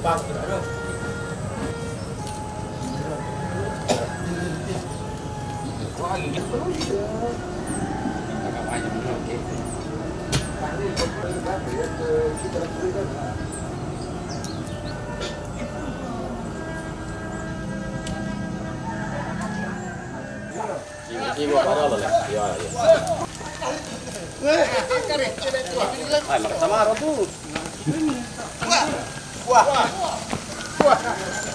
Ibu parah lah, ya. Ay, makasama araw po. Wah. Wah. Wah. Wah.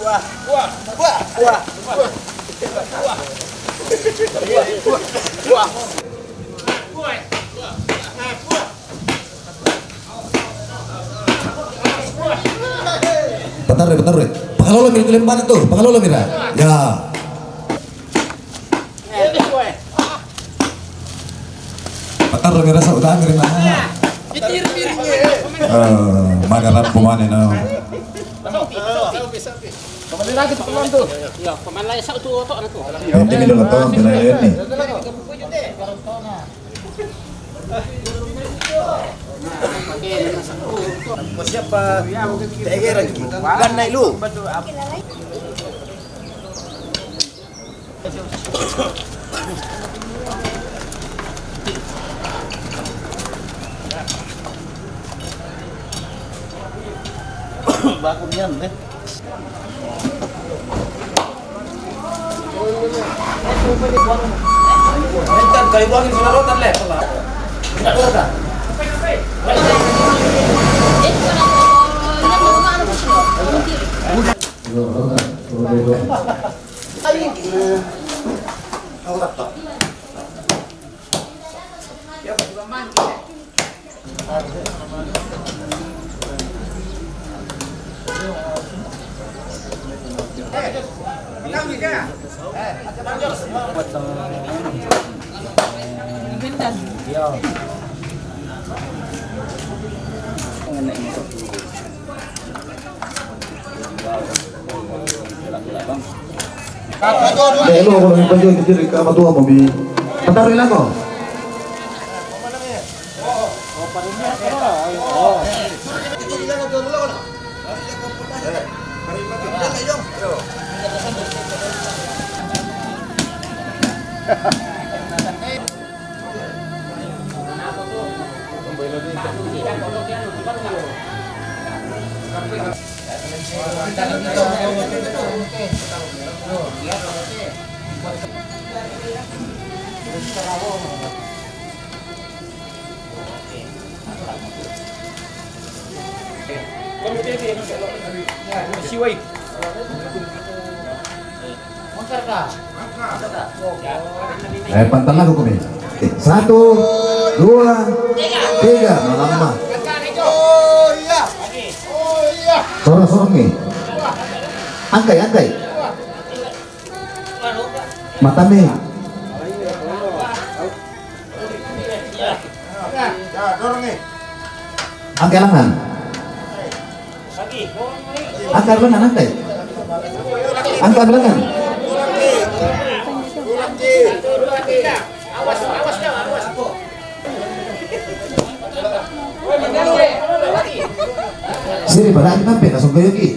Wah. Wah. Wah. Wah. Bentar deh. Pakalolo mira tuh lembaran tuh, pakalolo mira. Ya. Bentar lo mira sa utang mira na. Magaran pumane na. Kembali lagi tuh pelan tuh. Ya, pemain lain satu tuh anak tuh. Ini dulu tuh kena ini. Siapa? Tegir lagi. Kan naik lu. Bakunya nih. Entar kali buangin sudah rotan leh. Enggak rotan. Lo kalau yang panjang kecil ke apa tuh mau bi? Bentar lang ko. Siway. Pantang lagu kami. 1, 2, 3, lama. Oh iya. Oh iya. Sorong nih. Angkai. Mata nih. Ya, dorong nih. Angkai lengan. Angkai lengan, angkai. Angkai lengan. Sini pada kita sampai langsung ke Yogi.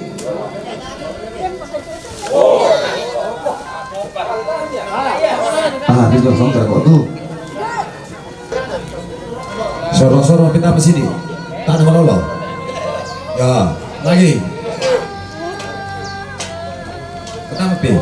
Ah, itu langsung terkot tuh. Sorong kita ke sini. Tak ada melolo. Ya, lagi. Kenapa, Pi?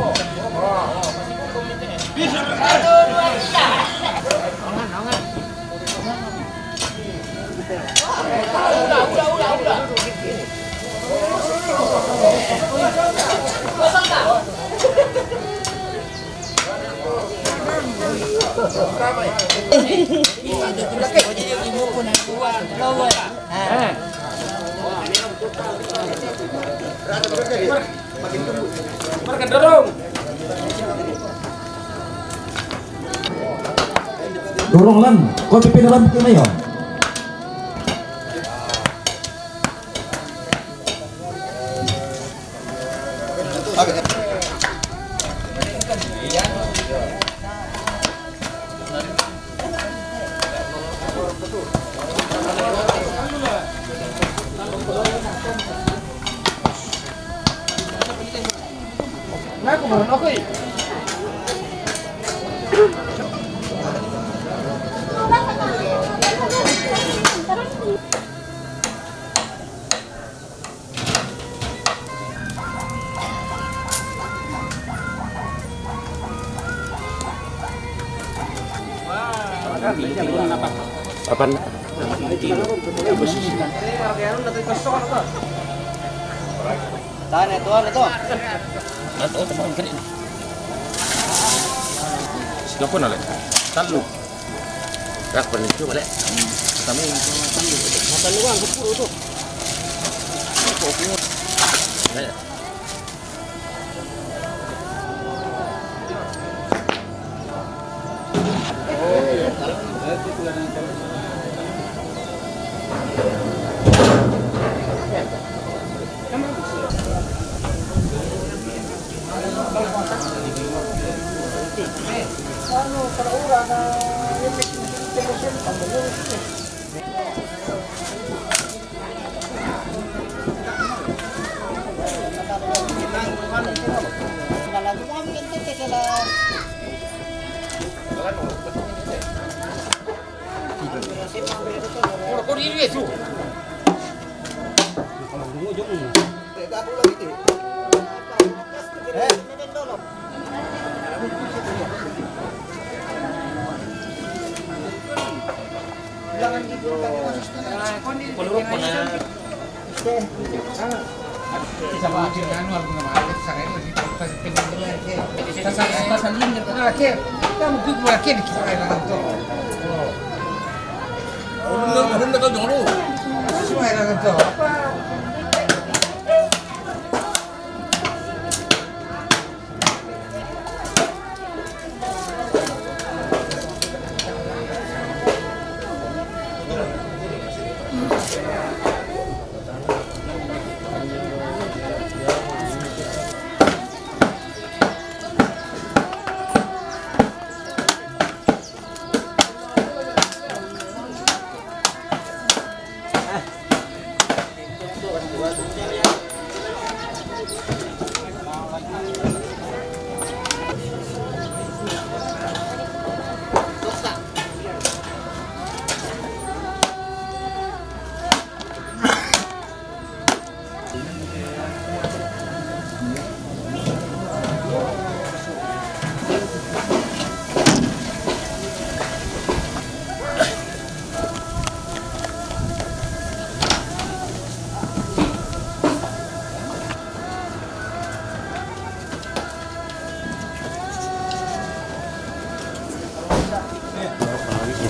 Dorong lan, kau pimpin dalam kita ya. Apa? Tahan itu, itu. Siapa nak lek? Talu. Rak pernah balik. Kami makan luang sepuluh tu. Kau diri tu.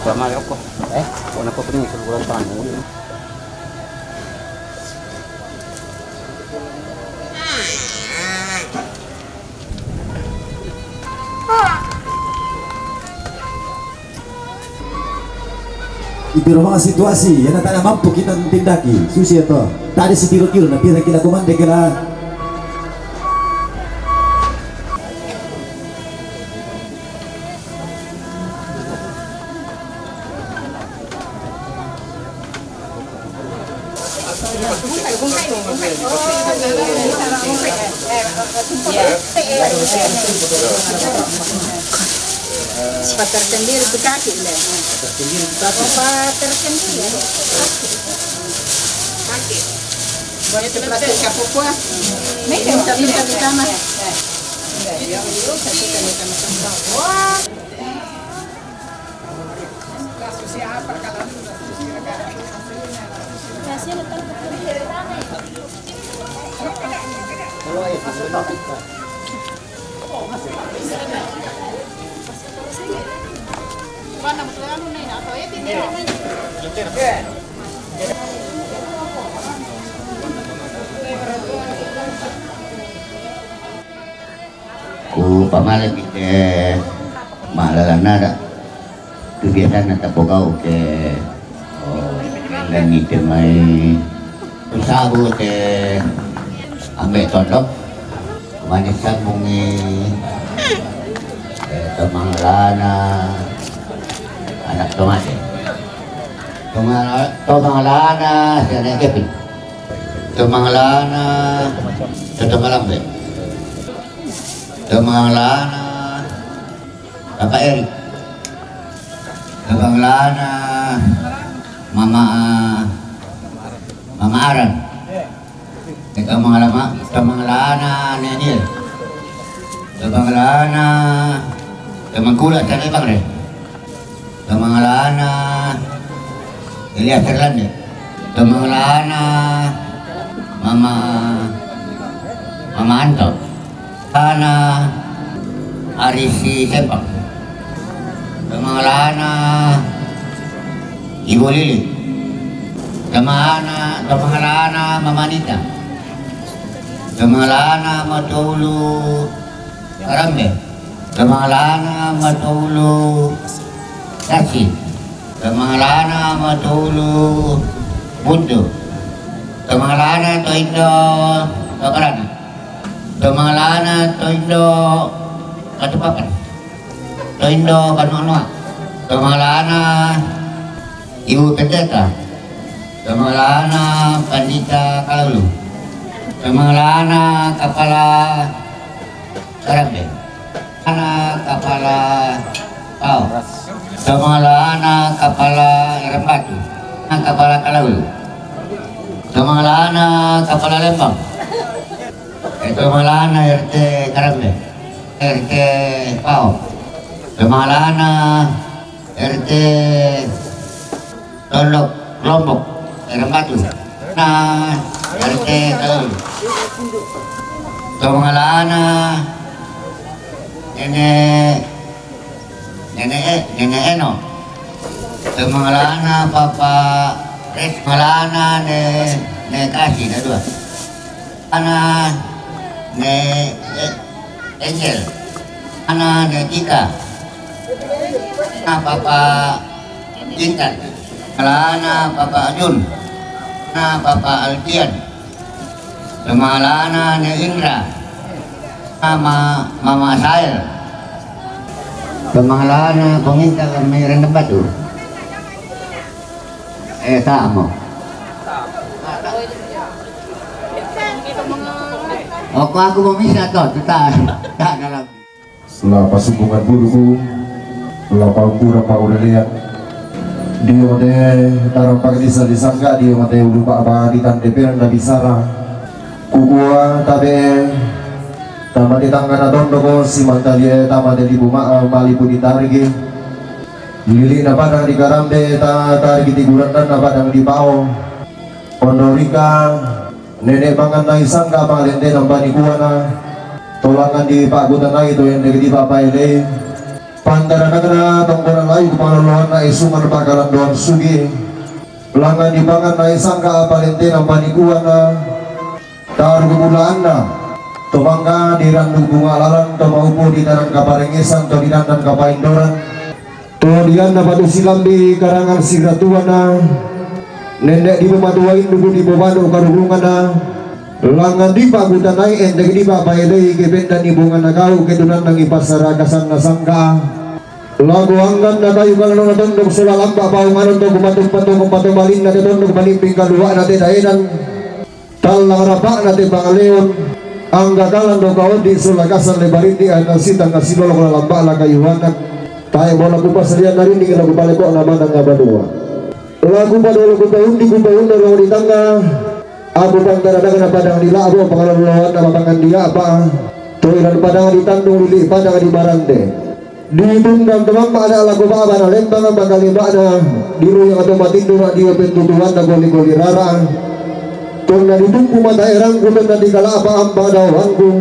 Pamal ako. Kung ako punya keluar tangan. Di rumah situasi yang tak mampu kita tindaki susi itu tadi setiro-tiro na pira kita komande kira Tersendiri tu kaki le. Tersendiri. Kaki. Boleh terplastik kapupua. Mereka minta di tanah. Ku pamalag ke malalana da kegiatan na tapogao ke lani te may usago te ambe tondok manisan mungi temanglana anak tomate temanglana sana kepin temanglana temangalambe Tumangalana Bapak Erik. Tumangalana Mama Aran. Tumangalana Nenil. Tumangalana Tumangkulat sa ibang rin. Tumangalana Elias Erlande. Tumangalana Mama Anto. Ana Arisi Sempang. Tumangalana Ibu Lili. Tumangalana Mama Nita. Tumangalana Matulu Karambe. Tumangalana Matulu Nasi. Tumangalana Matulu Buntu. Tumangalana Toindo Tokarana. Tumangalana Toindo Katupakan. Toindo Kanuanua. Tumangalana Ibu Pendeta. Tumangalana Pandita Kaulu. Tumangalana Kepala Karambe. Kepala Pau. Tumangalana Kepala Rembatu. Kepala Kalaulu. Tumangalana Kepala Lembang. Tumangalana RT Karambe. RT Pau. Tumangalana RT Tondok Lombok Rembatu. RT Kalaulu. Tumangalana Nenek Eno. Tumangalana Papa Res. Tumangalana ne Kasih na dua. Ana ne Angel. Ana ne Tika. Papa Jintan. Tumangalana Papa Ajun. Papa Alfian. Tumangalana ne Indra. Mama Sail. Tumangalana peminta may rendang batu. Tamo. Aku memisah toh, tak dalam. Setelah pasubungan buruku, setelah pampura paudelian, dia de tarampak disangka dia mate lupa apa di tandeperan da bisara. Kukua tabe tama di tangan adondo ko si mantalie tama di buma malipu ditarigi. Lili na padang di Karambe tarigi di Guratan na padang di Pao. Pondorika nenek mangan na isang kapangalende ng panikuana. Tolangan di pagutan na ito yung negati papayle. Pandara na tongkonan layu pangaluhan na isuman pakalan doon sugi. Langan di pangan na isang kaapalente ng panikuana. Tarugulaan na. Tumangga di randung bunga lalang. Tumaupo di tanang kaparengesan. Tudinan dan kapaindoran. Tudian na patu silam di karangan sigratuan na. Nenek di pematuain dugu di bobado karulungan na. Langan di pagutan na endeg di papailay kebendan ibungan na kau kedunan ng ipasaragasan na sangka. Lagu anggan na kayo kalano na tondog sulalang papaungan to kumatong-patong kumpatumalin na tondog balimping kaluwa na tedaedan. Talang rapak na te pangaleon. Ang gagalan do kaon di sulagasan lebarin di anasitang nasinolo ko lalamba la kayuhanan. Tayo mo lagu pasalian na rin di lagu balik ko naman ang abadua. Lagu padolo ko taon di ko taon na lang di tangga. Aku pangdaradagan na padang nila ako pangalalawan na mapangan dia apa. Tuiran padang di tandung lili padang di barande. Di tunggang temampa na lagu ba na lembang ang makalima na diru yang atau matindo na dia pentutuan na goli-goli rara. Tung na ditungku mata erang kutan na di kalapa ang padawanku.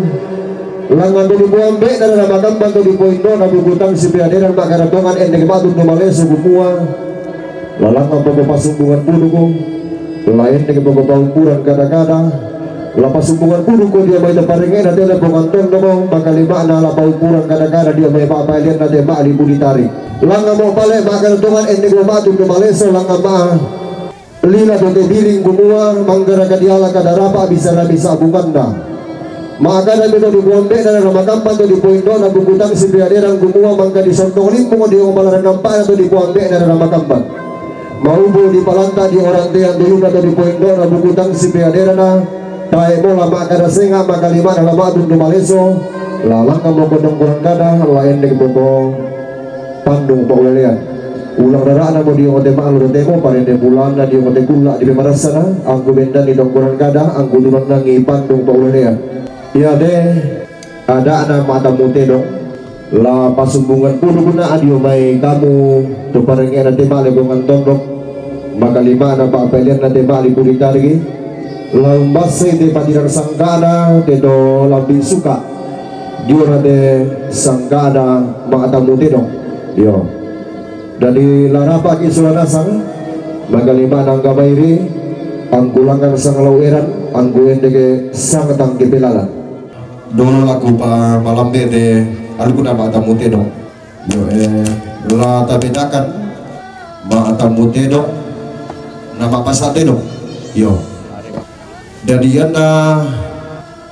Langan do di buambe na namagamban do di poindo na bugutang si piaderan makaratongan endeg matun do maleso kumua. Lalang ang pagpapasumbungan puno ko. Lain dengan pagpapaupuran kadang-kadang. Lapas hubungan puno ko dia may naparingin na tila pungantong na mo. Makalima na lapaupuran kadang-kadang dia may papalian na dia maalipu ditarik. Langan mo pala makaratongan endeg matun do maleso langan ma. Lila do te biling kumua manggara kadiala kadarapa bisa na bisa buganda. Maka na dito di buambe na namagampan to di poindo na bugutang si piaderang kumua mangga di sontong limpo di umalarang nampak to di buambe na namagampan. Maubo di palanta di orang tiang dulu atau di poindo na bugutang si piadera na tayo mo lama kada senga makalima na lama tundu maleso lalang kamu kodong kurang kada lain dari bobo Bandung Pak Ulelian ulang darah anak mau diong tema alur temo parende bulan na diong kula di pemarasana angku benda di dongkoran kada angku durang nangi Bandung Pak Ulelian ya deh ada anak mata mute dong la pasumbungan puluh guna adio mai kamu tu parenge na tema lebongan tondok maka lima anak Pak Pelian na tema alipurikari lambase de patiran sangkana de do lambi suka diora de sangkana mata mute dong yo dari larapa kisulana sang magalima nang gabairi angkulangan sang laweran angguin dege sang tangki pelalan dulu laku pa malam de alku nama tamute dong yo la tabedakan ma tamute dong nama pasate dong yo dadian na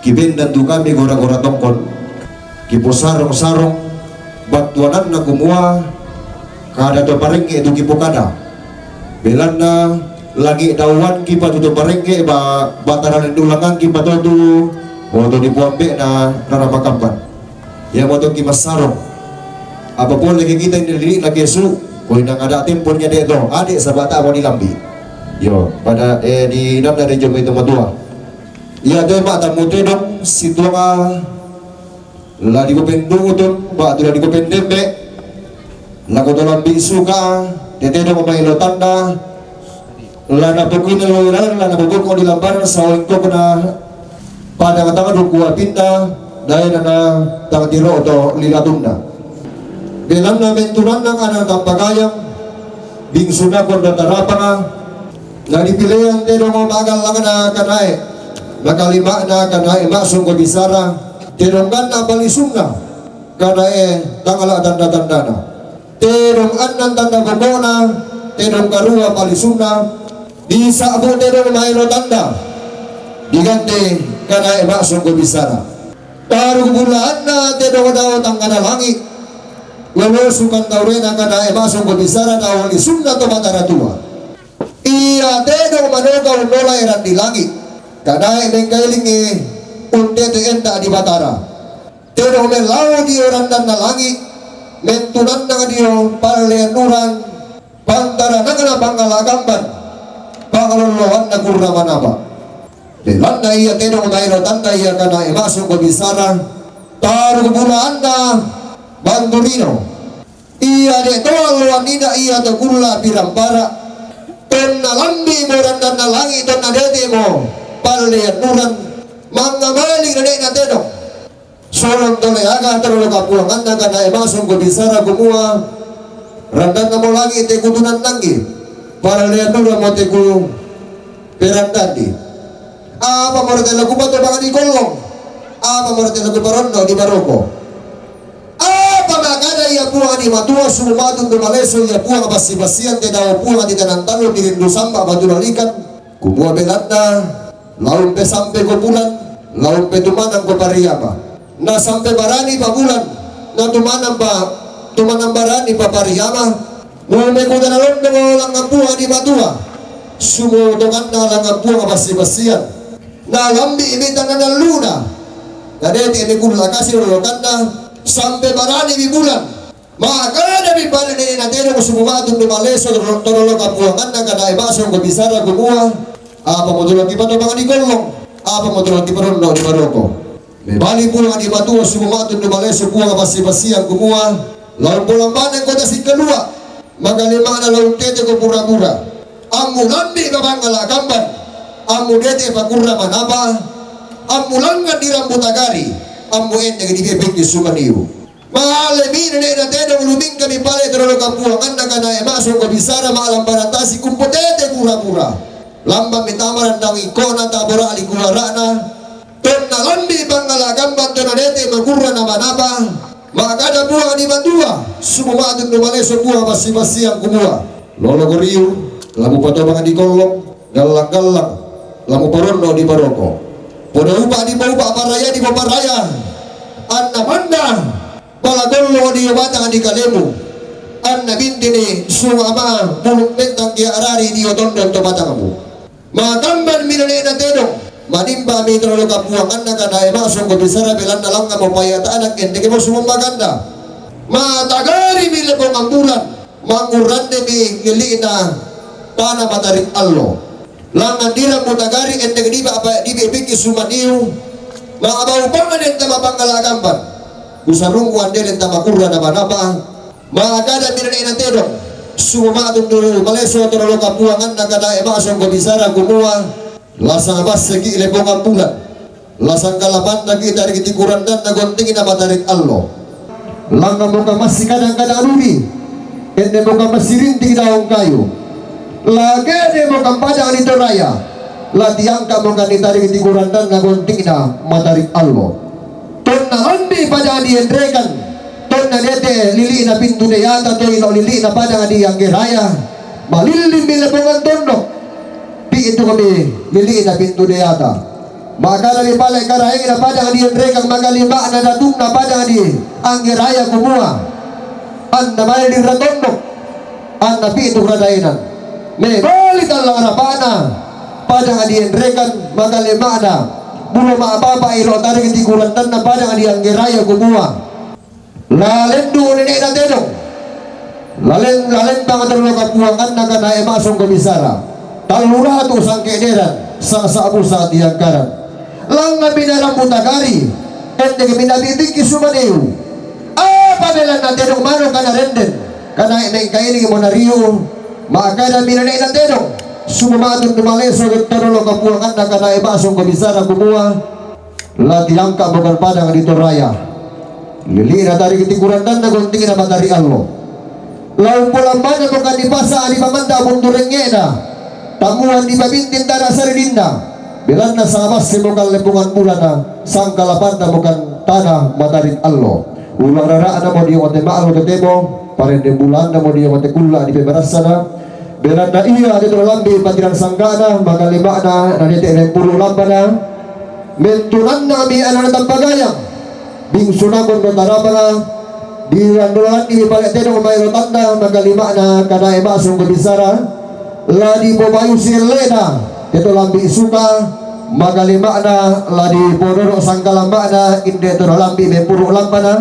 kibin dan tukami gora-gora tongkon kipo sarong-sarong batuanan na kumua kada to parengge itu kipo kada belanda lagi dawan kipa tutu parengge ba bataran dulangan kipa tu moto di puambe na narapakampan ya moto kimas sarong apapun lagi kita ini lagi su koi nang ada temponya de do adik sabata mau dilambi yo pada di nang dari jom itu matua ya de mata mute dong situanga la di kopendung utun ba tu la di kopendembe la ko dalam bisuka tete do mailo tanda la na pokina lo la na pokok di lambar sawing ko na pada kata dua pinta dai na tangtiro to lilatunda belang na menturan nang ana tampagayang bingsuna kon datarapanga na dipilihan te do magal lang na kanai makalima na kanai masung ko bisara teronggan na balisungna kanai tangala tanda-tandana terong anan tanda bobona terong karua balisungna di sabu terong mailo tanda diganti kanai masung ko bisara taruh bulan na terong daw tangkana langit lalu sukan taurena kanai masung ko bisara daw lisungna to matara tua iya terong manogaw nola eran di langit kanai bengkailingi unte te enta di batara terong melau di orang dan langit mentunan na dio palenuran pantara nagana bangala gamban pangalolohan na kurna manaba belan na iya terong dairo tanda iya kanai masuk ko bisara taruh bulan na bandurino iya de tolwan nida iya to kurla pirampara tonna lambi moran dan langit tonna dede mo palenuran mangamali na na terong sorong tole aga terlalu kapuangan na kanai masuk ko bisara kumua randan na mo lagi te kutunan tanggi palenuran mo te ku perandandi apa morte lagu bato bangan di kolong apa morte lagu barondo di baroko apa makada ia puang di matua sumatun do maleso ia puang basi-basian te daw puang di tanang talo di rindu samba batu lalikan kumua belanda laun pe sampai ko bulan laun pe tumanang ko pariyama na sampai barani pa bulan na tumanang barani pa pariyama nume ko na londo lang ang puang di matua sumutokan na lang ang puang basi-basian na lambi imitan na luna kadeti ini kula kasih rolokan na sampai barani di bulan maka ada di balik ini nanti ada musumatun di maleso torolo kapuangan na kadai masong kabisara kumua apa mo tulong di bangang di kolong apa mo tulong di parondo di baroko bali pulang di batu musumatun di maleso puang basi-basian kumua lalu pulang banang kota si kedua maka lima na lalu tete ko pura-pura amu lambi kabangala kamban amu dete pakurra manapa amu langgan di rambut agari amu ende di bebek di sumaniu mahale mine na tede uluming kami pale terlalu kapuangan na kanai masuk ke bisara malam baratasi kumpotete pura-pura lambang mitamaran dang ikona tabora alikularana tonna lambi bangala gamban tonna dete makurra na manapa maka ada buah di bandua sumumatun numale sebuah basi-basi yang kumua lolo goriu lamu patobangan di kolong galang-galang lamu parondo di baroko podo upa di baupa paraya di paparaya anna manda palagollo di batang di kalemu anna bintini sumama buluk mentang dia arari di otondon to batangamu matamban minane na tedong manimba mi terlalu kapuangan na kada masuk ko bisara belan na lang nga mo payataan ang kende mo sumaganda matagari mi lebong ang bulan manguran de mi ngili na pana matarik allo langan dira mo tagari ende di ba di bibiki sumaniu mga baupangan ente mapangalagampan usarung wande ente makurra na banaba mga kada mi na inantedong sumamatong dulu maleso terlalu kapuangan na kada masuk ko bisara kumua lasang abas segi lebong ang bulan lasang kalaban na kita dari tikuran dan nagontingin na matarik allo langan mo ka masih kadang-kadang rubi ende mo ka masirinting daong kayu lagi ende mo ka padang dito raya latihan ka mo ka dari tikuran dan nagontingin na matarik allo ton na handi padang diendrekan ton na nete lili na pintu de yata to ilo lili na padang di ang raya malilin lebong ang tondok itu kami lili na pintu de yata maka dari balai karahing na padang di endrekang magalima na datung na padang di ang raya kumua an na may di ratondok an na pintu radainan me balit ang larapana padang di endrekang magalima na bulo maababa ilo tarik tikurantan na padang di ang raya kumua lalendu nene na tenong lalen pangatulong kapuangan na kanay masong komisara talura tu sangke deran sa abu sa diangkaran lang na binarang mutagari ende binabibig kisumaneu pabelan na tenong mano kana renden kana neng kaini mo na rio maka na binanay na tenong sumamatong dumaleso at tarolo kapuangan na kana ibasong komisara kumua latiang ka bukan padang dito raya lili na dari kitikuran dan naguntingin na matari allo lau pulang mana bukan dipasa di pamanda bundurengnya na tamuan di babintin tanah sardinda bilan na sa abas si bukan lepungan bulan na sang kalapan na bukan tanah matarik allo ulang raraan na mo di yung ate maalo tetemo parende bulan na mo di yung ate kula di pemerasa na bilan na iya dito lambi patiran sanggana magalima na naniti na puro lamba na mentunan na mi anak tampagayang bingsunamon na tarapa na di randulan di balik tenong mayro tanda magalima na kada ebasong kabisara ladi bobayu silena ito lambi suka magalima na ladi ponoro sangkalamba na inde to lambi me puro lamba na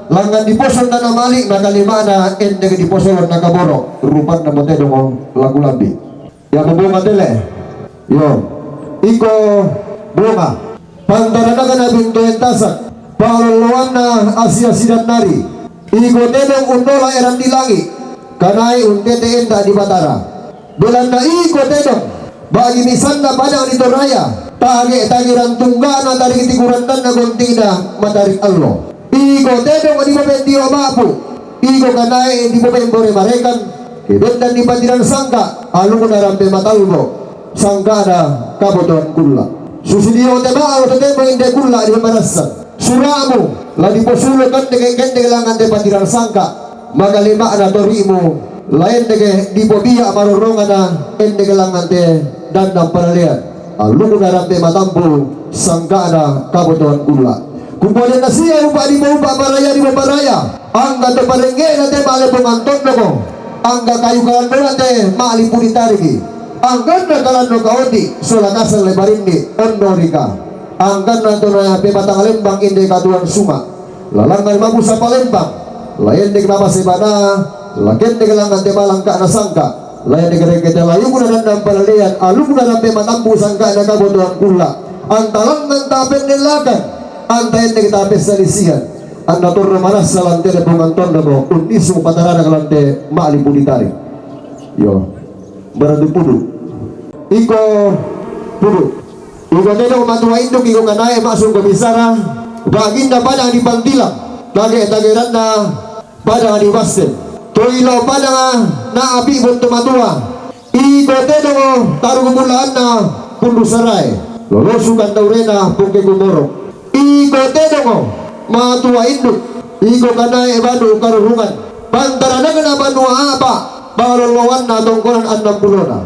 langan di poson na namali magalima na inde di poson na kaboro rupan na mote dong lagu lambi ya bunga tele yo iko bunga pantarana kana bintu entasak paluluan na Asia sidat nari iko tenong undola eran di langit kanai untete enda di batara belanda iko tenong bagi misan na padang dito raya tagiran tunggana dari tikuran dan nagunting na matarik allo iko tenong di mabendio mapu iko kanai di mabembore marekan dan di patiran sangka alu na rampe matalbo sangka na kaboton kula susidio tema alo temo inde kula di marasan suramu ladi posulo kan dege langan de patiran sangka magalima na torimu lain dege di bobia marorongan na ende gelangan de dandang paralian alu na rampe matambo sangka na kaboton kula kumpulan na siya upa di baraya angga to palengge na te male pumanton ko angga kayu kalando na te mali punitarigi angga na kalando kaoti solakasal lebarindi ondorika angga na to na pematang lembang inde katuan suma lalangan mabu sa palembang lain de mapasibana lagen de gelangan te malangka na sangka lain de gerekete layu kuna nandang palalian alu kuna rampe matambu sangka na kabotoan kula antalang ng tapen nilakan antayin na kitapes sa lisiyan ang naturna manas sa lante na pumanton na mo unisong patarana ka lante maalipulitari yo barado pudo iko pudo iko nila kumatuwa indok iko kanay masong komisara bagin na padang di pantilang tagiran na padang di basten toilaw padang na api bunto matuwa iko nila mo tarugumulaan na pundusaray lolosukan daw rin na pungke kumoro iko tenong matua induk iko kanay ebanu karurungan pantarana kana banua apa balolowan na tongkolan 60 na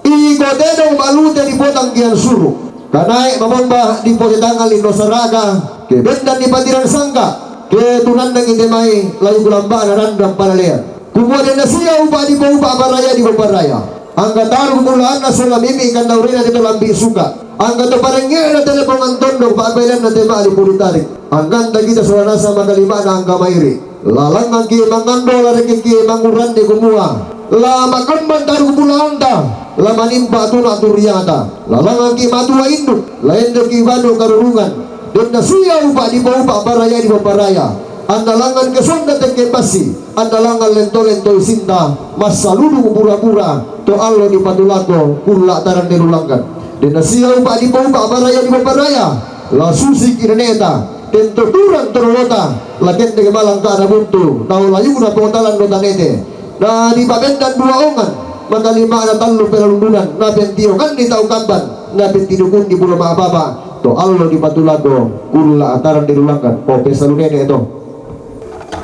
iko tenong malute di potang kian suru kanay mabomba di potetangal indosaraga ke bendan di patiran sangka ke tunan ng indemay layu gulamba na randang panalian kumuha na siya upa di baraya ang kataru kumulaan na sulamimi ikan daurina dito lambi suka Angkat parengge na telepon ang tondo pagbaylan na tema ali puritarik. Angkan kita suara nasa magalima na ang kamairi. Lalang ang mangando lari manguran di kumua. La makamban taru bulanda. La manimpa tuna turiata. Lalang ang matua induk. Lain dari banu karurungan. Dan nasiya upa di bawah paraya di paraya. Andalangan kesonda tekepasi. Andalangan lentol-lentol sinta. Masaludu pura-pura. To allo di patulako. Kula taran derulangkan. Dan nasiya upa di bawah paraya di paraya. La susi kireneta. Dan terturan terlota. Lakin dengan malang ka na buntu. Tau layu na pengotalan notanete. Na di babendan dua ongan. Maka lima na talo peralundunan. Na bentiyokan di tau kamban. Na bentidukun di pulau maababa. To allo di patulako. Kula taran derulangkan. O pesalunene ito.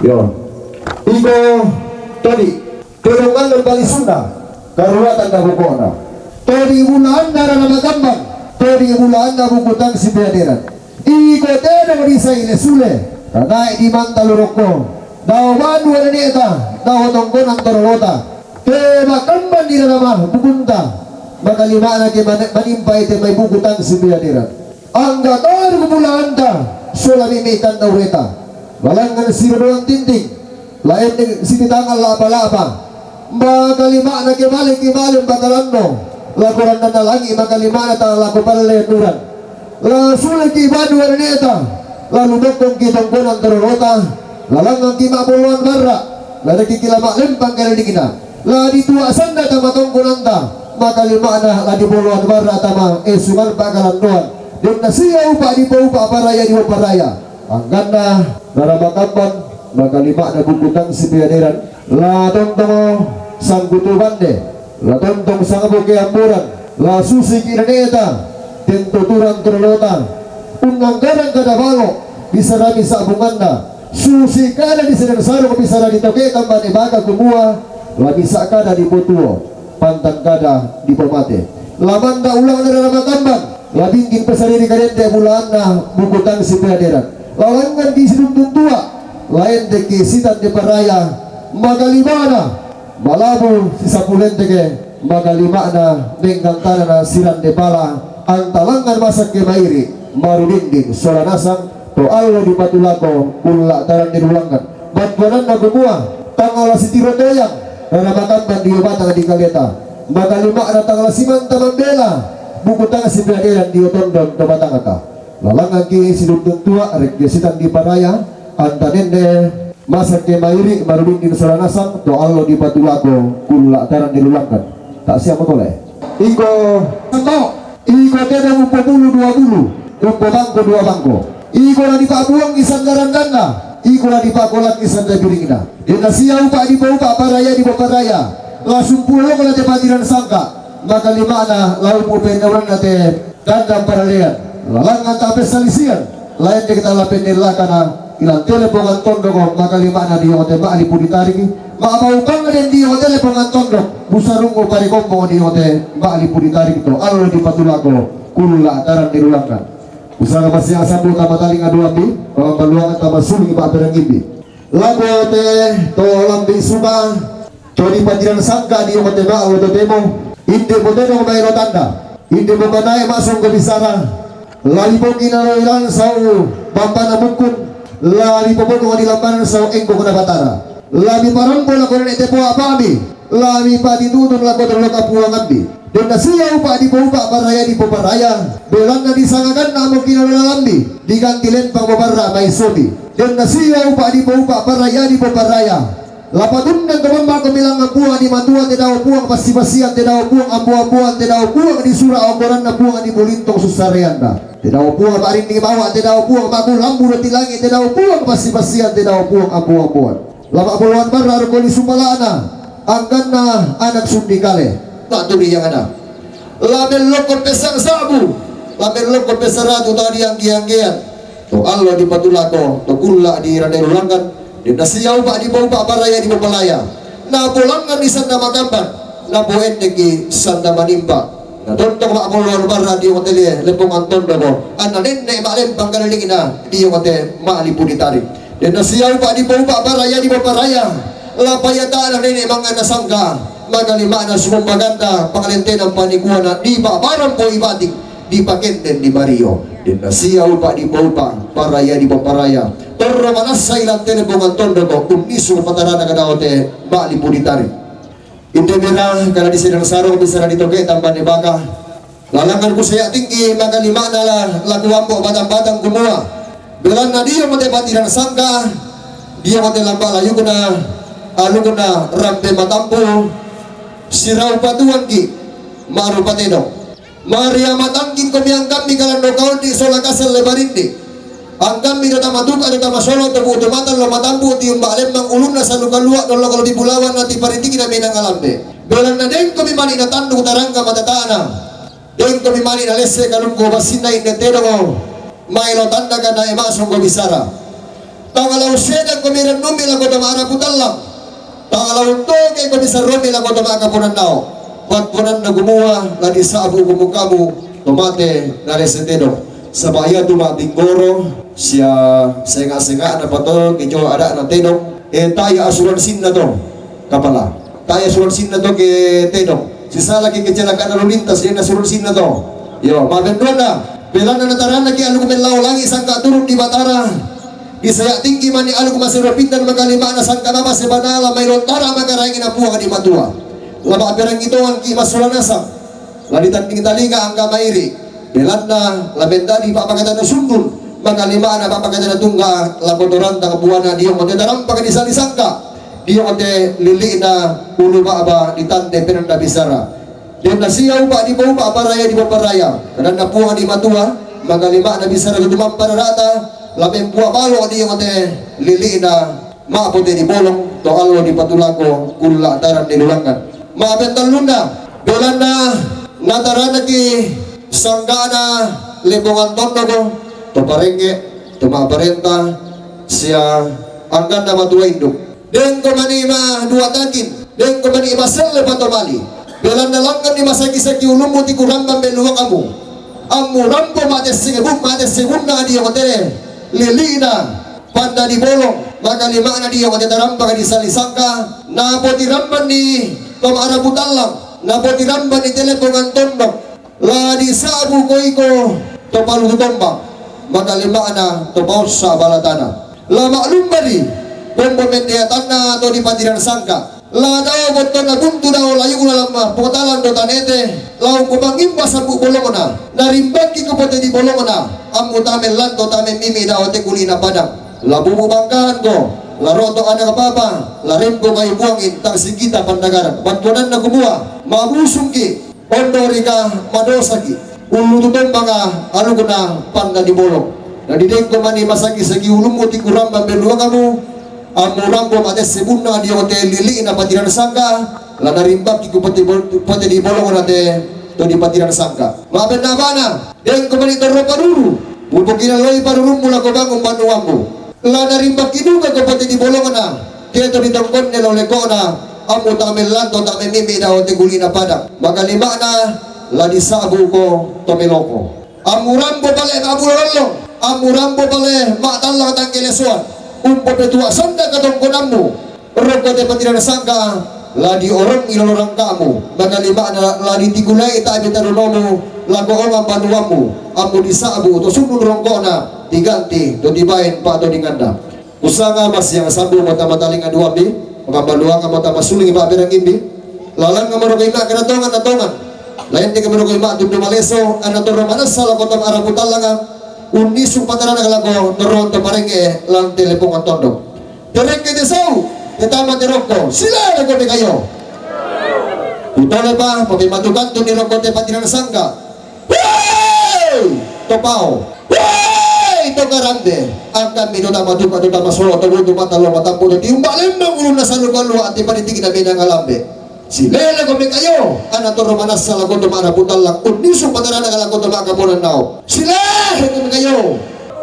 Yo, iko tadi terungan dan bali Sunda karuatan na bukona. Tadi ulaan na nama gambang. Tadi ulaan na bukutang si Piaderan. Iko tena marisa ile sule. Tanai di mantaluroko. Daw manu na nieta. Daw tongkon ang torolota. Te makamban di nama bukunta. Makalima na ke manimpa ite may bukutang si Piaderan. Ang gatar bulaan ta. Sulamimikan daw reta. Walangan sinuruang tinting. Lain sinitangan lapa-lapa. Makalima na kimaling batalando. Lakuran na nalangi makalima na tang laku palenuran. La sulit ibadu neta. Lalu dokong kitong kunang terorota. Lalangang kimapuluan barra. La nakikilama lempang kaya di kita. La ditua sanda tama tong kunanta. Makalima na la dipuluan barra tama esungan pakalanduan. Dan nasiya upa di paupa paraya di paraya. Ang ganda narabakapan makalima na bukutang si Piaderan. La tontong sang butubande. La tontong sang bukiamburan. La susi kiraneta. Tentuturan terlota. Unang garang kadabalo. Bisa na bisa abunganda. Susi kada di sedang saro bisa na ditoke tambah baga kumua. La bisa kada di putuo. Pantang kada di pemate. La manda ulang na narabakapan. La bingkin pesariri kadente bulan na bukutang si Piaderan. Lalangan di sinundun tua. Lain deki sitan di paraya. Magalimana. Malabu si sapulen deke. Magalimana. Nengkantana na siran de pala. Ang talangan masak ke mairi. Marudindin. Solanasang. To allo di patulako. Kula taran dirulangkan. Batwanan na gumua. Tangala si tirotoyang. Nanamakatan di ubatang di kaleta. Magalimana tangala si manta mambela. Bukutang si Piaderan di otondon. Tobatang ata. Lalangan ki sinundun tua rek gesitan di paraya antanende masak ke mairi marudin di solanasang to allo di patulako kula taran dilulangkan tak siapa boleh iko tena umpo bulu 20 umpo bangko 2 bangko iko na di pabuang isan garandanda iko na di pakolak isan da biringina dina siya upa di paupa paraya di paraya langsung pulo kala te patiran sangka maka lima na lau mo pendawan na te dandang paralean lalangan tapes salisian lain kita lapin nila kana ilang telepon ang tondo ko makalima na di hotel maali puditarik maamaupang na din di hotel telepon ang tondo busarong ko parikombo di hotel maali puditarik ito alo di patulako kula taran dirulangkan usara masih asabu tamataling aduambi pamaluangan tamasuling ipaperang ibi lago te to lambi suba to di patiran sangka di hotel maali to demo hindi mo deno kumailo tanda hindi mo manay masong kabisara lali po kinaloilan sa bamba na bukun lali po po kung nilampanan sa engko ko na batara lali parang po na ko rin ite po apami lali pa dinudon lang ko ng kapuangan di dan nasiya upa di po upa paraya di po paraya belang na disangagan na mo kinalolambi di kantilen pang babarra may sobi dan nasiya upa di po upa paraya di po paraya lapatun ng kamamba kamilang ang buwan di matuan di daw buwang pasipasian di daw buwang ang buwan di daw buwang di sura o koran na buwang di bulintong susarian na di daw buwang paring di bawa di daw buwang magulambu na tilangit di daw buwang pasipasian di daw buwang ang buwan lama puluhan barra ko ni sumalana ang ganda anak sundi kale tak tuli yang ada label lokor pesang sabu label lokor pesarado tadi yang giang-giang to Allah di patulako to kula di raderulangan di nasiyaw pa di bau pa paraya di papalaya na bulangan di sanda magamban na buhen di sanda manimpa na tontong maamulwar barra di hotel lepong anton dogo ananin na imalempang kanaling na di hotel maalipuditari di nasiyaw pa di bau pa paraya di paparaya lapayataan na rin mga nasangka magalima na sumumaganda pangalente ng panikuha na di ba parang po ibatik di pakenten di Mario din nasiya upa di paupa paraya di paparaya torro manasa ilang telebongan tondo ko uniso patarana kadaote bali punitari inte mera kana di sedang sarong bisa dito kay tamban ni baka lalangan ko saya tinggi maka lima na lakuambo batang-batang kumua bilang na dia mate patiran sangka dia mate lamba layu kuna alu kuna rampe matampu sirau patuan ki maru pateno Maria matangkin ko miyang kami kalando kaon di sola kasal lebarindi ang kami na tamaduka na tamasolo tabu tumatan lo matampu ti yung baalem mang ulun na sa lukalua no lo kalabi bulawan na ti parintigin na minang alambe bilang na den ko mimani na tandong tarangka matataana den ko mimani na lese kalungko basin na inetero ko mailo tanda ka na emasong ko bisara tangalaw sedang ko miran numila ko tamara putalang tangalaw toge ko bisa rumila ko tamaka punan nao pagpunan na gumawa na di sa abu kumukamu tomate na resenteno sa baya dumating goro siya senga-senga na pato kinyo ada na tenong tayo asuransin na to kapala tayo asuransin na to ke tenong si salaki kecelakaan na lulintas yan asuransin na to yo mabendron na bilang na nataran na ki alu kumenlaw lang isang katurong di batara isaya tinggi mani alu kumasirapin dan magalima na sang kanama si banala mayroon tara magarangin na buha di matua lama perang itu ang kimasula nasa lalitan ting talinga ang kamairi belan na labenda di papagatan na sundul magalima na papagatan na tungga lakotoran tang buwana diyo mate daram pagadi sangka diyo mate lili na ulo ba aba ditante perang da bisara diyo na siya upa di bau paraya di paparaya kanan na puha di matua magalima na bisara gudumang pararata labeng buah balo diyo mate lili na maapote di bolong to alo di patulako kulla taran di lulangan maabental lunda dolan na natarana ki sanggana lebongan tondo ko to parengge to maaparenta siya anggan na matua induk den ko manima dua takin den ko manima selle patomali dolan na langgan ni masaki-saki ulummu ti kurambang beluwa kamu amu rampo mate segunda dia motere lilina panda di bolong maka lima na dia mote tarampa di salisangka na poti ramban ni tomara butalang na poti ramban ni telepongan tondok la di sabu koiko to palu tombak maka lima na to paus sa balatana la maklum bali bombo mendiatan na to di patiran sangka la daw boto na buntu daw layu lama potalan do tanete law kumangim basabu bolong na narimbag ki ko pote di bolong na amu tamen lan to tamen mimi daw te kulina padang labu bangkahan ko laroto anak papa larem ko kayo buangin tang sigita pandagaran bantuan na kumuha mabusong ki ondorika madosaki ulututong mga ano ko na panda di bolong nadideng ko mani masaki sagi ulum mo ti kuramba beluwa kamu amurang ko mate sebuna di hotel lili na patiran sangka la narimbak ki ko pati di bolong na te to di patiran sangka maben na bana deng ko mani torro paruru bubukin loy paruru mula ko bang umbanuambo la narimbak kinuga ko pati di bolong na kaya to di tangkon nilo leko na amu tamel lanto tamel mimi na hotel gulina pada magalima na la di sabu ko tomeloko amurambo pale abulolong amurambo pale matalla tang kelesuan umpo petua sanda katong konammu rogo te patiran sangka la di orang ilorang kamu magalima na la di tigulay ita bitarunomu lago orang panuamu amu di sabu to sunul rongko na diganti to dibain pa to dinganda usanga mas yang sabu mata mataling aduabi mabaluang ka mata masuling iba perang imbi lalang ka marokoy na kanatongan natongan lain di ka marokoy ma dum maleso ana to romanas sala kotam arabutal lang unisung patara na lago noron to parenge lang telepon tondo tereng ke desau tetama teroko sila na ko kayo utole pa pati matukan to ni roko te patiran sangka topao ito karande ang kami no tama duka to tama solo to buto matalo matampo to yung balem ng ulo na sa lugalu at ipanitig na binang alambe si lele ko kayo ana to romanas sa lago to marabutal lang uniso patara na lago to makapunan nao si lele ko kayo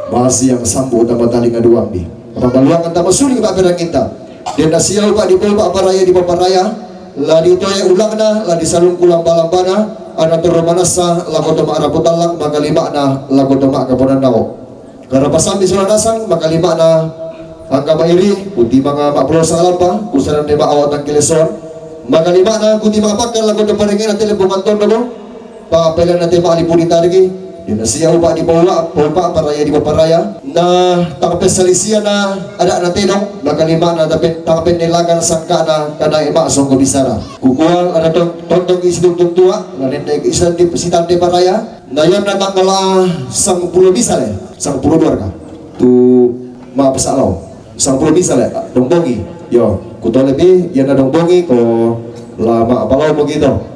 masih yang sambu ta mataling aduambi pambaluang ta masuling ba perang kita den nasiyaw pa di polpa paraya di paparaya la dito ay ulang na la di salung kulang balambana ana to romanas sa lago to marabutal lang magalima na lago to makapunan nao karapasan di sulanasang makalima na ang kabairi kundi mga mapro sa alampa kusaran di maawat ng kilesor makalima na kundi mga pagkal lago na paringin ang telepongan tondo mo papelan natin maalipunita lagi. Yun na siya upa di bawa, pa paraya di paraya. Na takapin sa lisya na ada natin no, nakalima na dapat takapin nilagan sangka na kana imasong ko bisara. Kukuha ana tong isdug tua, lanin day isan di sitan di paraya. Na yan na tanggal 10 bisal eh, 10 ka. Tu mapasalaw. 10 bisal eh, dong bongi. Yo, kuto lebih yan na dong bongi ko lama apalaw mo gitu.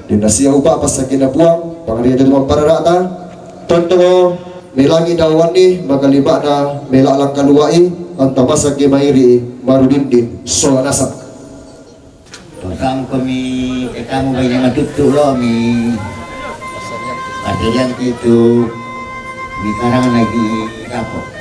Di na siya upa pas sa kinabuang, pangariya dito magpararata. Tonto nilangi dawan ni makalima na melalang kaluai ang tamasag kay mairi marudindin so nasak. Tusang kami kamu banyak matutulo mi Padilan itu di karangan lagi kapok.